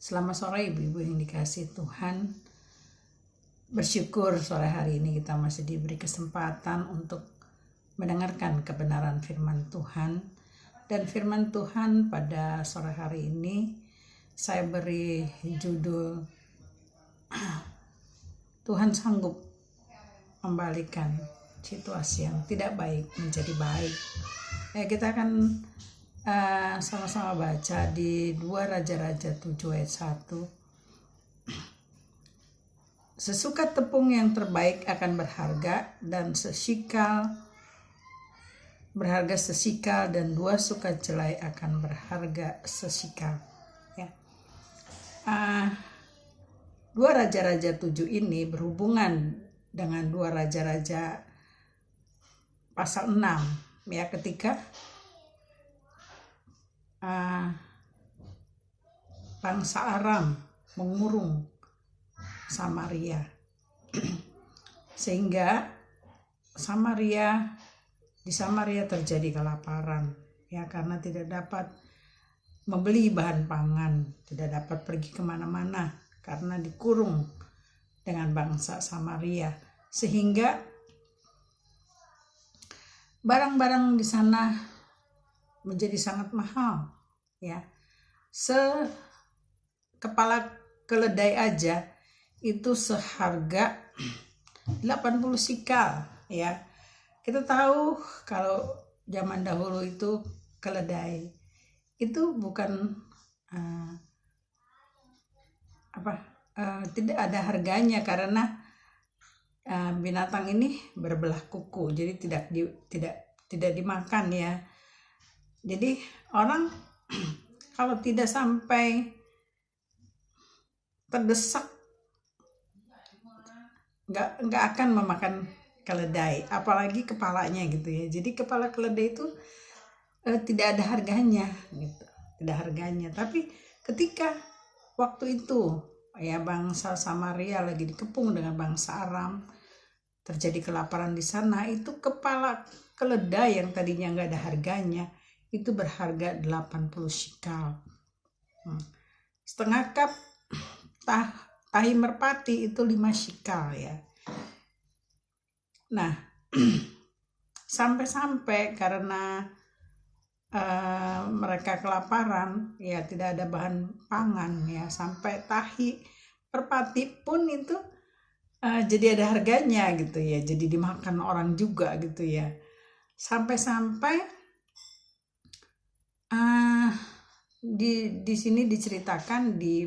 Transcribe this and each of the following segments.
Selamat sore ibu-ibu yang dikasihi Tuhan. Bersyukur sore hari ini kita masih diberi kesempatan untuk mendengarkan kebenaran firman Tuhan. Dan firman Tuhan pada sore hari ini saya beri judul Tuhan sanggup membalikan situasi yang tidak baik menjadi baik. Kita akan sama-sama baca di 2 Raja-Raja 7 ayat 1. Sesukat tepung yang terbaik akan berharga sesikal dan 2 sukat jelai akan berharga sesikal. 2 Raja-Raja 7 ini berhubungan dengan 2 Raja-Raja pasal 6 ketika bangsa Aram mengurung Samaria sehingga di Samaria terjadi kelaparan karena tidak dapat membeli bahan pangan, tidak dapat pergi kemana-mana karena dikurung dengan bangsa Samaria, sehingga barang-barang di sana menjadi sangat mahal sekepala keledai aja itu seharga 80 sikal Kita tahu kalau zaman dahulu itu keledai itu bukan tidak ada harganya karena binatang ini berbelah kuku, jadi tidak dimakan Jadi orang kalau tidak sampai terdesak nggak akan memakan keledai, apalagi kepalanya Jadi kepala keledai itu tidak ada harganya tidak harganya. Tapi ketika waktu itu bangsa Samaria lagi dikepung dengan bangsa Aram, terjadi kelaparan di sana, itu kepala keledai yang tadinya nggak ada harganya itu berharga 80 sikal. Setengah cup tahi merpati itu 5 sikal Nah, sampai karena mereka kelaparan tidak ada bahan pangan sampai tahi merpati pun itu jadi ada harganya jadi dimakan orang juga sampai di sini diceritakan di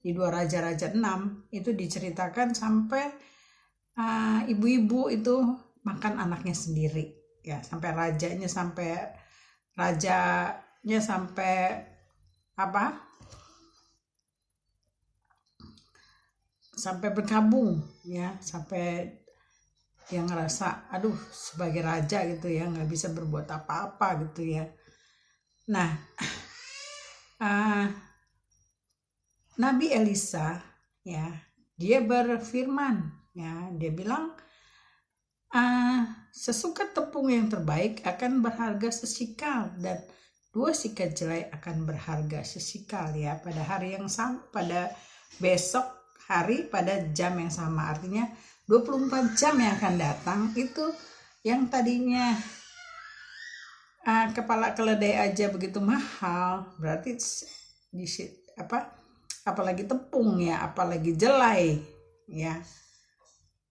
2 Raja-Raja 6 itu diceritakan sampai ibu-ibu itu makan anaknya sendiri sampai rajanya sampai berkabung sampai dia ngerasa aduh sebagai raja nggak bisa berbuat apa-apa Nah, Nabi Elisa dia berfirman dia bilang sesukat tepung yang terbaik akan berharga sesikal dan 2 sikat jelai akan berharga sesikal pada hari yang sama, pada besok hari pada jam yang sama, artinya 24 jam yang akan datang itu yang tadinya kepala keledai aja begitu mahal, berarti apalagi tepung apalagi jelai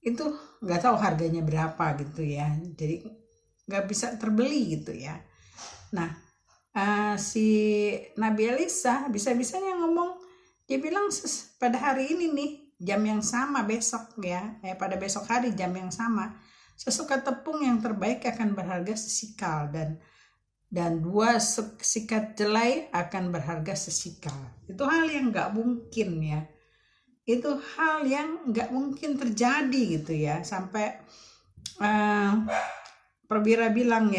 itu nggak tahu harganya berapa jadi nggak bisa terbeli Nah, si Nabi Elisa bisa-bisanya ngomong, dia bilang pada hari ini nih jam yang sama besok pada besok hari jam yang sama sesukat tepung yang terbaik akan berharga sesikal dan 2 sikat jelai akan berharga sesikal. Itu hal yang nggak mungkin itu hal yang nggak mungkin terjadi sampai perwira bilang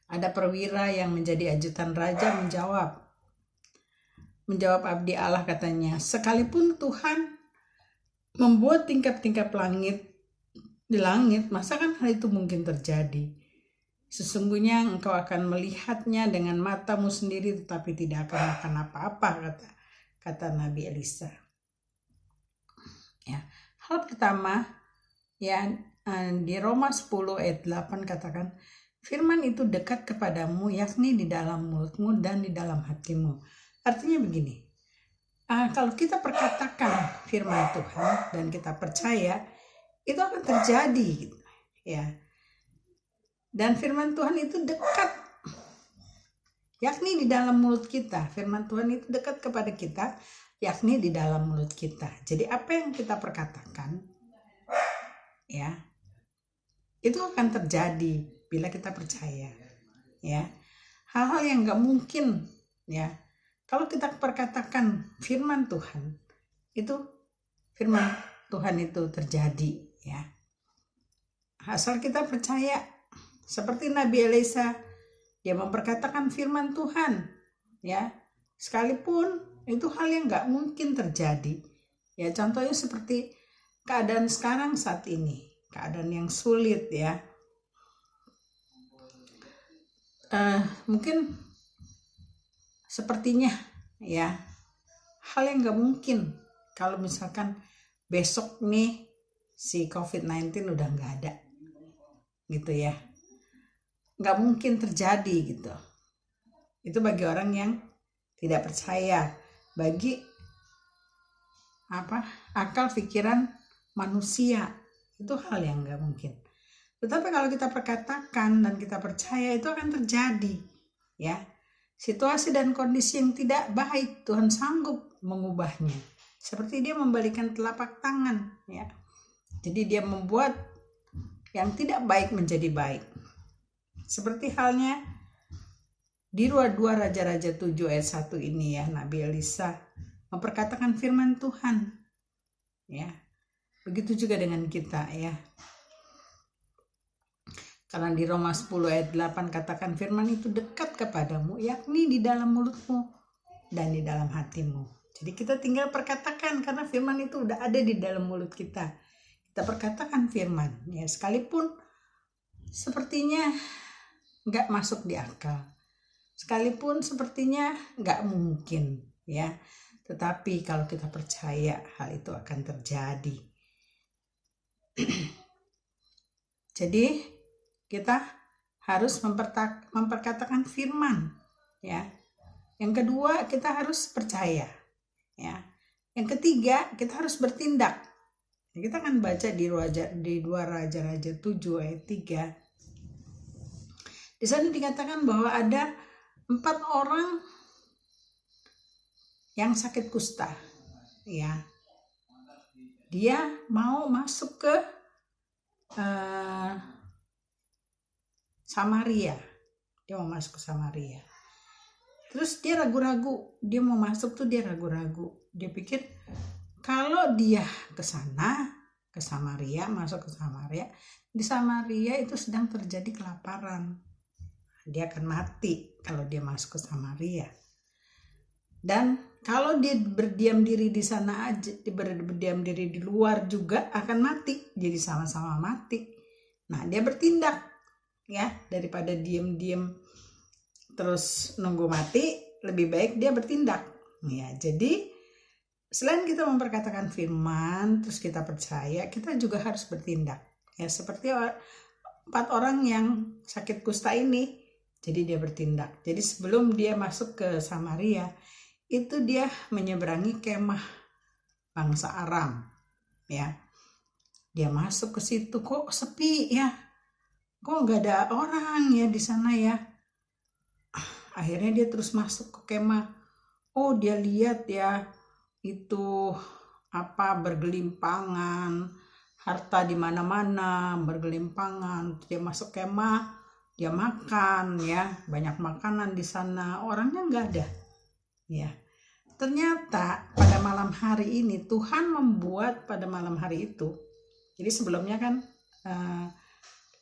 ada perwira yang menjadi ajutan raja menjawab abdi Allah, katanya, sekalipun Tuhan membuat tingkap-tingkap langit di langit, masa kan hal itu mungkin terjadi? Sesungguhnya engkau akan melihatnya dengan matamu sendiri, tetapi tidak akan makan apa-apa, kata Nabi Elisa. Ya, hal pertama ya, di Roma 10 ayat 8 katakan, firman itu dekat kepadamu, yakni di dalam mulutmu dan di dalam hatimu. Artinya begini, kalau kita perkatakan firman Tuhan dan kita percaya, itu akan terjadi gitu, ya. Dan firman Tuhan itu dekat, yakni di dalam mulut kita. Firman Tuhan itu dekat kepada kita, yakni di dalam mulut kita. Jadi apa yang kita perkatakan, ya, itu akan terjadi bila kita percaya, ya. Hal-hal yang nggak mungkin, ya, kalau kita perkatakan firman Tuhan, itu firman Tuhan itu terjadi, ya. Asal kita percaya, seperti Nabi Elisa, dia memperkatakan firman Tuhan, ya, sekalipun itu hal yang nggak mungkin terjadi, ya. Contohnya seperti keadaan sekarang saat ini, keadaan yang sulit, ya. Mungkin sepertinya, ya, hal yang nggak mungkin kalau misalkan besok nih si COVID-19 udah nggak ada, gitu ya. Nggak mungkin terjadi gitu. Itu bagi orang yang tidak percaya, bagi akal pikiran manusia, itu hal yang nggak mungkin. Tetapi kalau kita perkatakan dan kita percaya, itu akan terjadi, ya. Situasi dan kondisi yang tidak baik, Tuhan sanggup mengubahnya. Seperti dia membalikan telapak tangan, ya. Jadi dia membuat yang tidak baik menjadi baik. Seperti halnya di 2 Raja-Raja 7 ayat 1 ini, ya, Nabi Elisa memperkatakan firman Tuhan, ya. Begitu juga dengan kita, ya. Karena di Roma 10 ayat 8 katakan firman itu dekat kepadamu, yakni di dalam mulutmu dan di dalam hatimu. Jadi kita tinggal perkatakan, karena firman itu udah ada di dalam mulut kita. Kita perkatakan firman, ya, sekalipun sepertinya nggak masuk di akal, sekalipun sepertinya nggak mungkin, ya, tetapi kalau kita percaya, hal itu akan terjadi. Jadi kita harus memperkatakan firman, ya. Yang kedua, kita harus percaya, ya. Yang ketiga, kita harus bertindak. Kita akan baca di 2 Raja-Raja 7 ayat 3. Di sana dikatakan bahwa ada 4 orang yang sakit kusta, ya. Dia mau masuk ke Samaria. Dia mau masuk ke Samaria. Terus dia ragu-ragu, dia mau masuk tuh dia ragu-ragu. Dia pikir kalau dia ke sana, ke Samaria, masuk ke Samaria, di Samaria itu sedang terjadi kelaparan. Dia akan mati kalau dia masuk ke Samaria. Dan kalau dia berdiam diri di sana aja, berdiam diri di luar juga akan mati. Jadi sama-sama mati. Nah, dia bertindak, ya, daripada diam-diam terus nunggu mati, lebih baik dia bertindak. Ya, jadi selain kita memperkatakan firman, terus kita percaya, kita juga harus bertindak. Ya, seperti 4 orang yang sakit kusta ini. Jadi dia bertindak. Jadi sebelum dia masuk ke Samaria, itu dia menyeberangi kemah bangsa Aram, ya. Dia masuk ke situ, kok sepi, ya. Kok nggak ada orang, ya, di sana, ya. Akhirnya dia terus masuk ke kemah. Oh, dia lihat, ya, itu bergelimpangan, harta di mana-mana bergelimpangan. Dia masuk kemah, dia makan, ya, banyak makanan di sana, orangnya nggak ada, ya. Ternyata pada malam hari ini Tuhan membuat pada malam hari itu. Jadi sebelumnya kan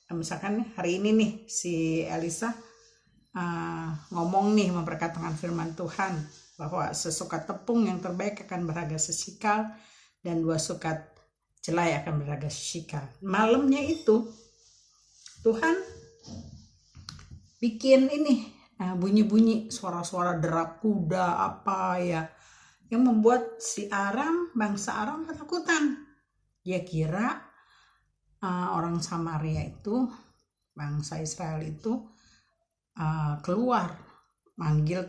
misalkan hari ini nih si Elisa ngomong nih, memperkatakan firman Tuhan bahwa sesukat tepung yang terbaik akan berharga sesikal dan 2 sukat jelai akan berharga sesikal. Malamnya itu Tuhan bikin ini bunyi-bunyi suara-suara derap kuda apa ya, yang membuat si bangsa Aram ketakutan. Dia kira orang Samaria itu, bangsa Israel itu keluar manggil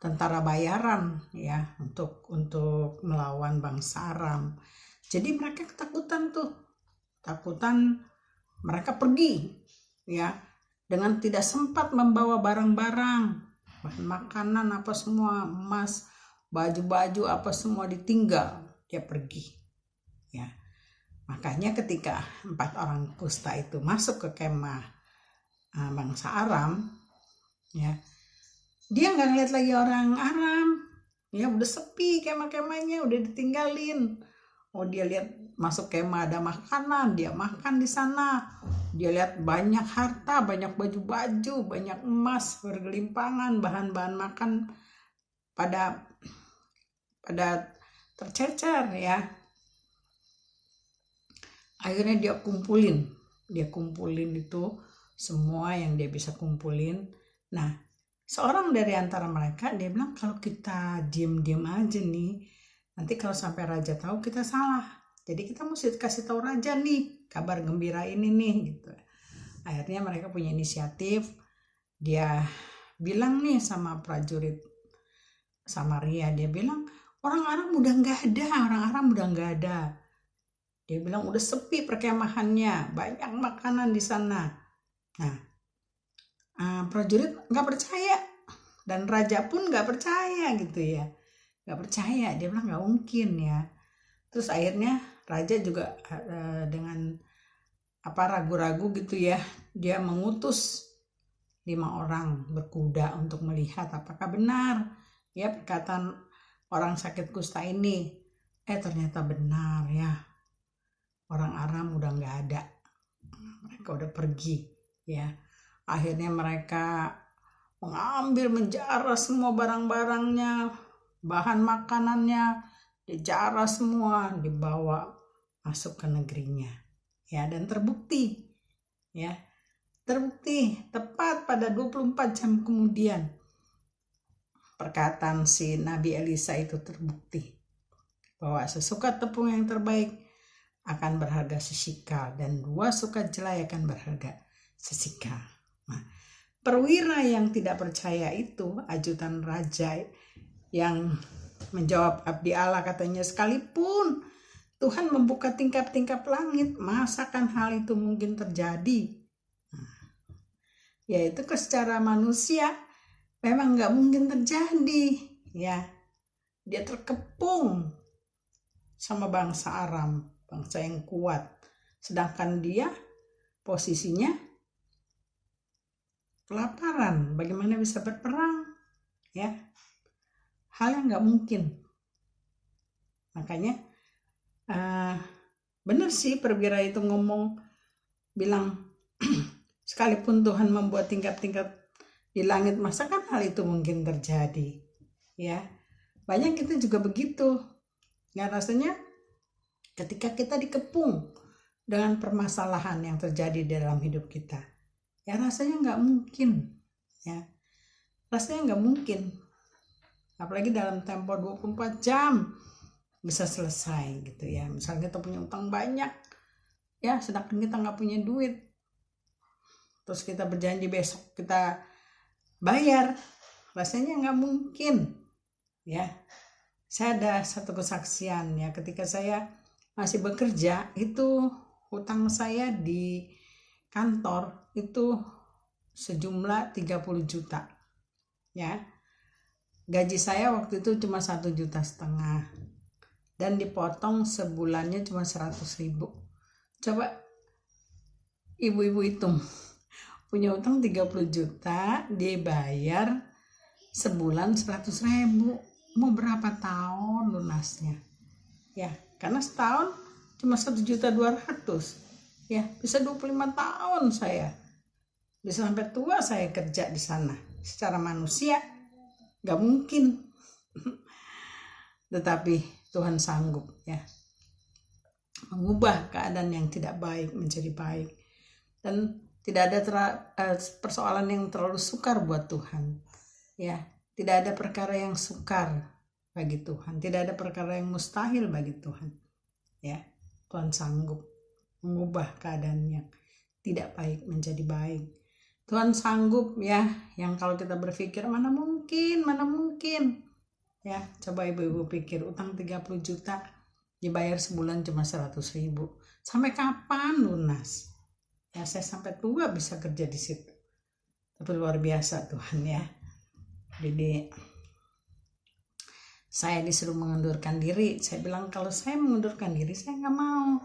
tentara bayaran ya untuk melawan bangsa Aram. Jadi mereka ketakutan mereka pergi ya dengan tidak sempat membawa barang-barang, bahan makanan apa semua, emas, baju-baju apa semua ditinggal, dia pergi ya. Makanya ketika 4 orang kusta itu masuk ke kemah bangsa Aram ya, dia nggak ngeliat lagi orang Aram ya, udah sepi kemah-kemahnya, udah ditinggalin. Dia lihat masuk kemah ada makanan, dia makan di sana. Dia lihat banyak harta, banyak baju-baju, banyak emas bergelimpangan, bahan-bahan makan pada tercecer ya. Akhirnya dia kumpulin itu semua yang dia bisa kumpulin. Nah, seorang dari antara mereka dia bilang, kalau kita diem-diem aja nih, nanti kalau sampai raja tahu kita salah. Jadi kita mesti kasih tahu raja nih kabar gembira ini nih gitu. Akhirnya mereka punya inisiatif. Dia bilang nih sama prajurit Samaria, dia bilang orang Aram udah nggak ada. Dia bilang udah sepi perkemahannya, banyak makanan di sana. Nah, prajurit nggak percaya dan raja pun nggak percaya gitu ya. Nggak percaya, dia bilang nggak mungkin ya. Terus akhirnya raja juga dengan ragu-ragu gitu ya, dia mengutus 5 orang berkuda untuk melihat apakah benar ya perkataan orang sakit kusta ini. Ternyata benar ya, orang Aram udah nggak ada, mereka udah pergi ya. Akhirnya mereka menjarah semua barang-barangnya, bahan makanannya, dijarah semua, dibawa masuk ke negerinya ya. Dan terbukti tepat pada 24 jam kemudian perkataan si Nabi Elisa itu terbukti bahwa sesukat tepung yang terbaik akan berharga sesikal dan 2 sukat jelai akan berharga sesikal. Nah, perwira yang tidak percaya itu, ajutan raja yang menjawab, abdi Allah katanya, sekalipun Tuhan membuka tingkap-tingkap langit, masakan hal itu mungkin terjadi? Yaitu secara manusia memang nggak mungkin terjadi ya. Dia terkepung sama bangsa Aram, bangsa yang kuat, sedangkan dia posisinya kelaparan. Bagaimana bisa berperang ya? Hal yang nggak mungkin. Makanya benar sih perwira itu bilang sekalipun Tuhan membuat tingkap-tingkap di langit, masakan hal itu mungkin terjadi ya. Banyak kita juga begitu ya, rasanya ketika kita dikepung dengan permasalahan yang terjadi dalam hidup kita ya, rasanya nggak mungkin ya, rasanya nggak mungkin, apalagi dalam tempo 24 jam bisa selesai gitu ya. Misalnya kita punya utang banyak ya, sedangkan kita nggak punya duit, terus kita berjanji besok kita bayar, rasanya nggak mungkin ya. Saya ada satu kesaksian ya, ketika saya masih bekerja itu utang saya di kantor itu sejumlah 30 juta ya. Gaji saya waktu itu cuma 1,5 juta dan dipotong sebulannya cuma 100.000. Coba ibu-ibu hitung, punya utang 30 juta dibayar sebulan 100.000, mau berapa tahun lunasnya ya? Karena setahun cuma 1,2 juta ya, bisa 25 tahun saya, bisa sampai tua saya kerja di sana. Secara manusia gak mungkin tetapi Tuhan sanggup ya mengubah keadaan yang tidak baik menjadi baik. Dan Tidak ada persoalan yang terlalu sukar buat Tuhan. Ya, tidak ada perkara yang sukar bagi Tuhan. Tidak ada perkara yang mustahil bagi Tuhan. Ya, Tuhan sanggup mengubah keadaan yang tidak baik menjadi baik. Tuhan sanggup ya, yang kalau kita berpikir mana mungkin. Ya, coba ibu-ibu pikir utang 30 juta dibayar sebulan cuma 100.000. Sampai kapan lunas? Ya, saya sampai tua bisa kerja di situ. Tapi luar biasa Tuhan ya. Jadi saya disuruh mengundurkan diri. Saya bilang kalau saya mengundurkan diri saya nggak mau.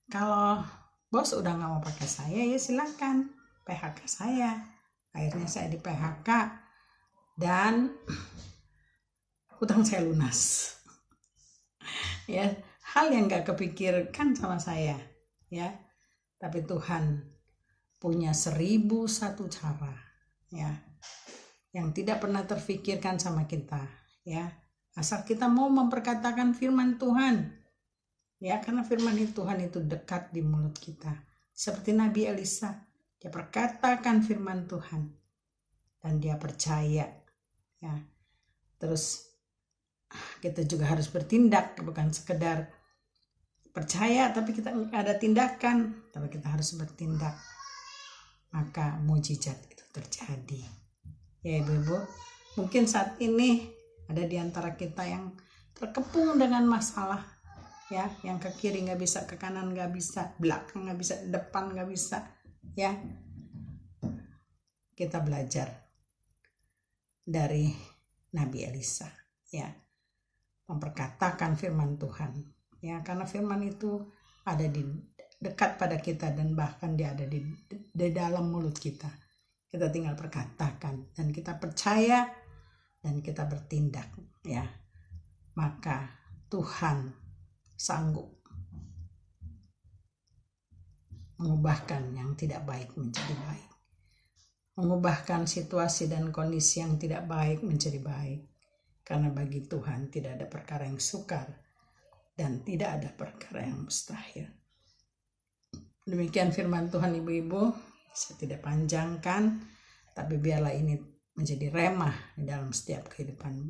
Kalau bos udah nggak mau pakai saya ya silakan PHK saya. Akhirnya saya di PHK dan hutang saya lunas. Ya, hal yang nggak kepikirkan sama saya ya. Tapi Tuhan punya 1001 cara ya, yang tidak pernah terfikirkan sama kita ya, asal kita mau memperkatakan firman Tuhan ya, karena firman Tuhan itu dekat di mulut kita. Seperti Nabi Elisa, dia perkatakan firman Tuhan dan dia percaya ya. Terus kita juga harus bertindak, bukan sekedar percaya tapi kita nggak ada tindakan, tapi kita harus bertindak, maka mujizat itu terjadi ya ibu-ibu. Mungkin saat ini ada di antara kita yang terkepung dengan masalah ya, yang ke kiri nggak bisa, ke kanan nggak bisa, belakang nggak bisa, depan nggak bisa ya. Kita belajar dari Nabi Elisa ya, memperkatakan firman Tuhan ya, karena firman itu ada di dekat pada kita dan bahkan dia ada di dalam mulut kita. Kita tinggal perkatakan dan kita percaya dan kita bertindak ya, maka Tuhan sanggup mengubahkan yang tidak baik menjadi baik, mengubahkan situasi dan kondisi yang tidak baik menjadi baik, karena bagi Tuhan tidak ada perkara yang sukar dan tidak ada perkara yang mustahil. Demikian firman Tuhan ibu-ibu. Saya tidak panjangkan, tapi biarlah ini menjadi remah di dalam setiap kehidupan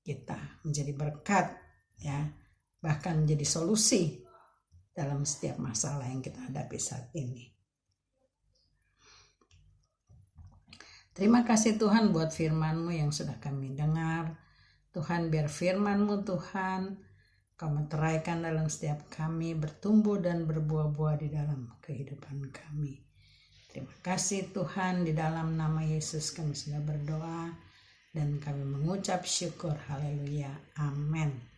kita, menjadi berkat ya, bahkan menjadi solusi dalam setiap masalah yang kita hadapi saat ini. Terima kasih Tuhan buat firman-Mu yang sudah kami dengar. Tuhan, biar firman-Mu Tuhan Kau meteraikan dalam setiap kami, bertumbuh dan berbuah-buah di dalam kehidupan kami. Terima kasih Tuhan, di dalam nama Yesus kami sudah berdoa dan kami mengucap syukur. Haleluya. Amin.